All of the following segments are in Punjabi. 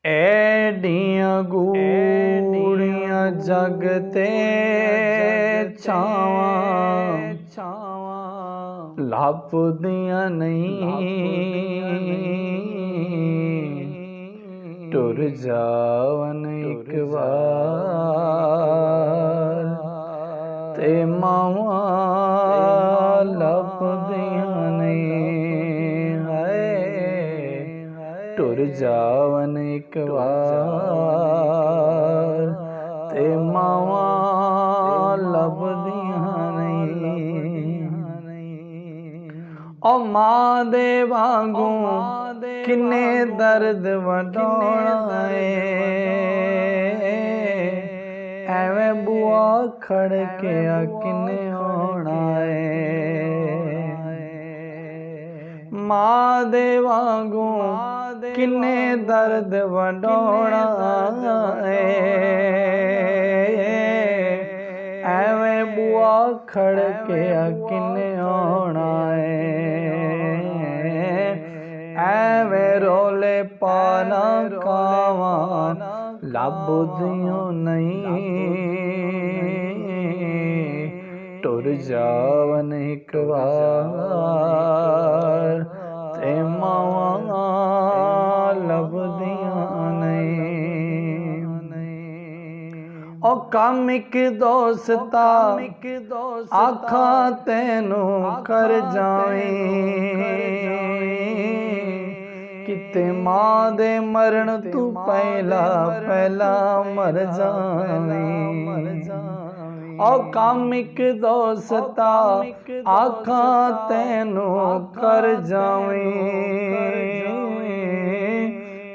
ਐਡੀਆਂ ਗੂੜੀਆਂ ਜਗ ਤੇ ਛਾਵਾਂ ਲੱਭਦੀਆਂ ਨਹੀਂ। ਟੁਰ ਜਾਵਨ ਇੱਕ ਵਾਰ ਤੇ ਮਾਵਾਂ ਲੱਭਦੀਆਂ ਨਹੀਂ। ਹਾਏ ਟੁਰ ਜਾਵਨ ਇੱਕ ਵਾਰ ਤੇ ਮਾਵਾਂ ਲੱਭਦੀਆਂ ਨਹੀਂ। ਉਹ ਮਾਂ ਦੇ ਵਾਂਗੂ ਕਿੰਨੇ ਦਰਦ ਵੰਡਾਉਣਾ ਏ, ਐਵੇਂ ਬੂਆ ਖੜ ਕੇ ਆ ਕਿੰਨੇ ਆਉਣਾ ਏ। ਮਾਂ ਦੇ ਵਾਂਗੂ ਕਿੰਨੇ ਦਰਦ ਵੰਡਾਉਣਾ ਏ, ਐਵੇਂ ਬੂਆ ਖੜ ਕੇ ਆ ਕਿੰਨੇ ਆਉਣਾ ਏ। ਐਵੇਂ ਰੋਲੇ ਪਾਣਾ ਕਾਵਾਂ ਲੱਭਦੀਆਂ ਨਹੀਂ। ਟੁਰ ਜਾਵਨ ਇੱਕ ਵਾਰ ਤੇ ਮਾਵਾਂ ਲੱਭਦੀਆਂ ਨਹੀਂ। ਉਹ ਕੰਮ ਇੱਕ ਦੋਸਤਾ ਆਖਾਂ ਤੈਨੂੰ ਕਰ ਜਾਵੇਂ, ਕਿਤੇ ਮਾਂ ਦੇ ਮਰਨ ਤੂੰ ਪਹਿਲਾਂ ਮਰ ਜਾਵੇਂ। ਉਹ ਕੰਮ ਇੱਕ ਦੋਸਤਾ ਆਖਾਂ ਤੈਨੂੰ ਕਰ ਜਾਵੇਂ,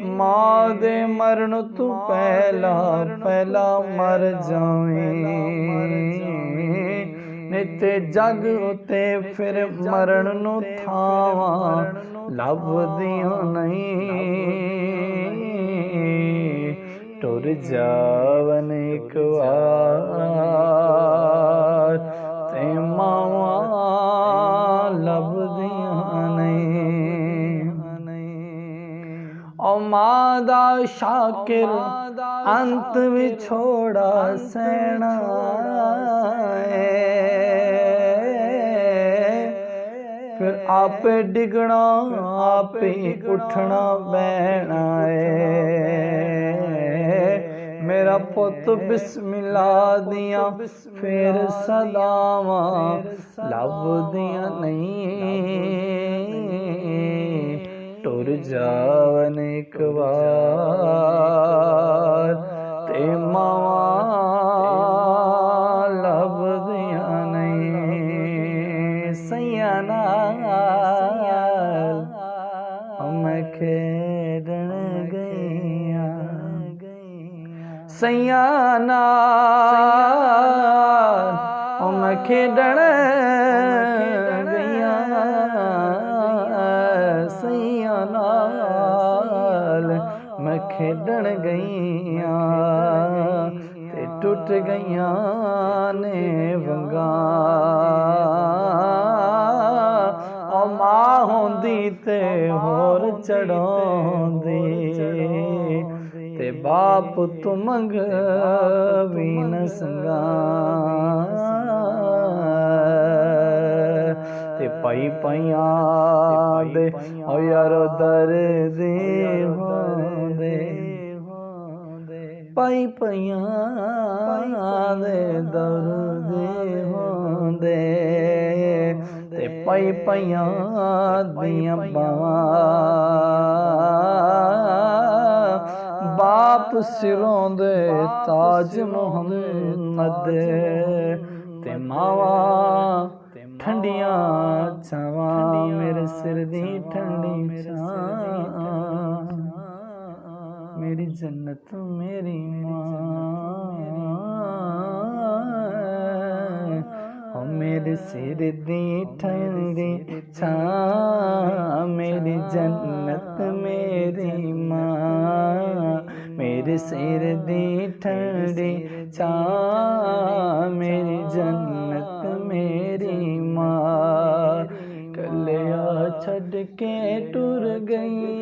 ਮਾਂ ਦੇ ਮਰਨ ਤੂੰ ਪਹਿਲਾਂ ਮਰ ਜਾਵੇਂ। ਨਿੱਤੇ ਜਗ ਉਤੇ ਫਿਰ ਮਰਨ ਨੂੰ ਥਾਵਾਂ ਲੱਭਦੀਆਂ ਨਹੀਂ। ਟੁਰ ਜਾਵਨ ਇੱਕ ਵਾਰ ਤੇ ਮਾਵਾਂ ਲੱਭਦੀਆਂ ਨਹੀਂ। ਉਹ ਮਾਂ ਦਾ ਸ਼ਾਕਿਰ ਅੰਤ ਵਿਛੋੜਾ ਸਹਿਣਾ ਏ, ਫਿਰ ਆਪੇ ਡਿੱਗਣਾ ਆਪੇ ਉੱਠਣਾ ਬਹਿਣਾ ਏ। ਮੇਰਾ ਪੁੱਤ ਬਿਸਮਿल्ला ਦੀਆਂ ਫਿਰ ਸਦਾਵਾਂ ਲੱਭਦੀਆਂ ਨਹੀਂ। ਟੁਰ ਜਾਵਨ ਇੱਕ ਵਾਰ ਤੇ ਮਾਵਾਂ ਲੱਭਦੀਆਂ ਨਹੀਂ। ਸਈਆਂ ਨਾਲ ਮੈਂ ਖੇਡਣ ਗਈਆਂ, ਸਈਆਂ ਨਾਲ ਮੈਂ ਖੇਡਣ ਗਈਆਂ, ਸਈਆਂ ਨਾਲ ਮੈਂ ਖੇਡਣ ਗਈਆਂ ਤੇ ਟੁੱਟ ਗਈਆਂ ਨੇ ਵੰਗਾਂ। ਉਹ ਮਾਂ ਹੁੰਦੀ ਤੇ ਹੋਰ ਚੜਾਉਂਦੀ ਤੇ ਬਾਪ ਤੂੰ ਮੰਗ ਵੀ ਨ ਸੰਗਾਂ। ਤੇ ਪਾਈਆਂ ਦੇ ਓ ਯਾਰੋ ਦਰਦੀ ਹੁੰਦੇ, ਪਾਈਆਂ ਦੇ ਦਰਦੀ ਹੁੰਦੇ ਤੇ ਪਾਈਆਂ ਦੀਆਂ ਬਾਵਾਂ ਬਾਪ ਸਿਰੋਂ ਦੇ ਤਾਜ ਮੁਹੰਮਦ ਤੇ ਮਾਵਾਂ ਠੰਡੀਆਂ ਛਾਵਾਂ ਮੇਰੇ ਸਿਰ ਦੀ ਠੰਡੀ ਛਾਂ। ਮੇਰੀ ਜन्नत ਮੇਰੀ ਮਾਂ, ਓ ਮੇਰੇ ਸਿਰ ਦੀ ਠੰਡੀ ਛਾਂ। ਮੇਰੀ जन्नत ਮੇਰੀ ਮਾਂ, ਮੇਰੇ ਸਿਰ ਦੀ ਠੰਡੀ ਛਾਂ। ਮੇਰੀ जन्नत ਮੇਰੀ ਮਾਂ। ਕੱਲਿਆ ਛੱਡ ਕੇ ਟੁਰ ਗਈ